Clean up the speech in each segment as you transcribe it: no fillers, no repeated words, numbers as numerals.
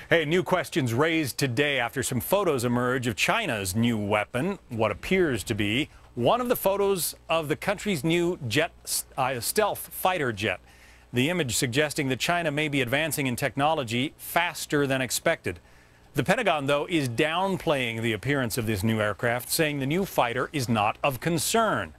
Hey, new questions raised today after some photos emerge of China's new weapon, what appears to be one of the photos of the country's new stealth fighter jet. The image suggesting that China may be advancing in technology faster than expected. The Pentagon, though, is downplaying the appearance of this new aircraft, saying the new fighter is not of concern.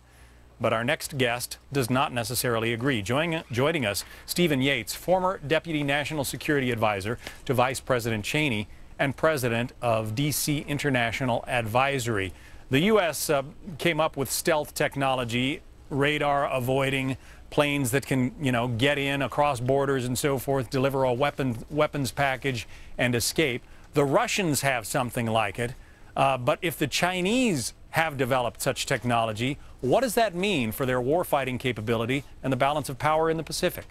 But our next guest does not necessarily agree. Joining us, Stephen Yates, former Deputy National Security Advisor to Vice President Cheney and President of DC International Advisory. The U.S. came up with stealth technology, radar avoiding planes that can, get in across borders and so forth, deliver a weapons package and escape. The Russians have something like it. But if the Chinese have developed such technology, what does that mean for their warfighting capability and the balance of power in the Pacific?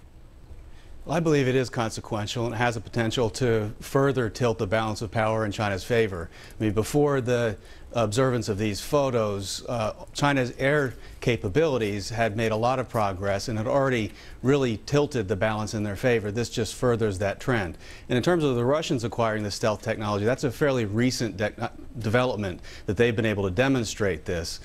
Well, I believe it is consequential and it has a potential to further tilt the balance of power in China's favor. I mean, before the observance of these photos, China's air capabilities had made a lot of progress and had already really tilted the balance in their favor. This just furthers that trend. And in terms of the Russians acquiring the stealth technology, that's a fairly recent development that they've been able to demonstrate this.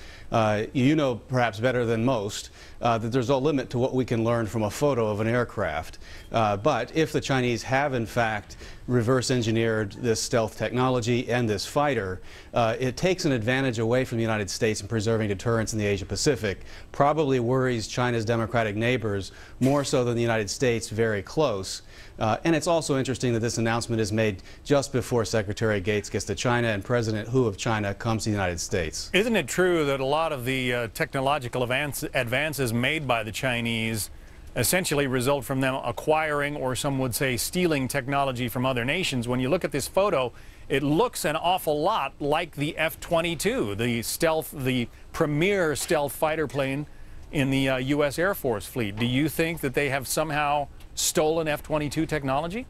You know perhaps better than most that there's no limit to what we can learn from a photo of an aircraft. But if the Chinese have in fact reverse engineered this stealth technology and this fighter, it takes an advantage away from the United States in preserving deterrence in the Asia Pacific, probably worries China's democratic neighbors more so than the United States very close. And it's also interesting that this announcement is made just before Secretary Gates gets to China and President Hu of China comes to the United States. Isn't it true that a lot of the technological advances made by the Chinese essentially result from them acquiring, or some would say stealing, technology from other nations? When you look at this photo, it looks an awful lot like the F-22, the premier stealth fighter plane in the U.S. Air Force fleet. Do you think that they have somehow stolen F-22 technology?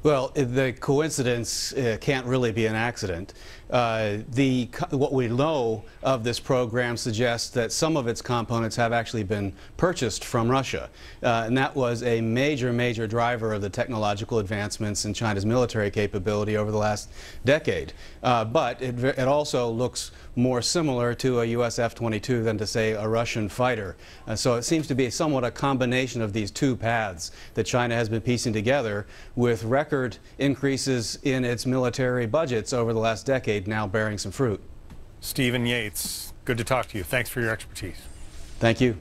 Well, the coincidence can't really be an accident. What we know of this program suggests that some of its components have actually been purchased from Russia. And that was a major, major driver of the technological advancements in China's military capability over the last decade. But it also looks more similar to a U.S. F-22 than to, say, a Russian fighter. So it seems to be somewhat a combination of these two paths that China has been piecing together, with record increases in its military budgets over the last decade now bearing some fruit. Stephen Yates, good to talk to you. Thanks for your expertise. Thank you.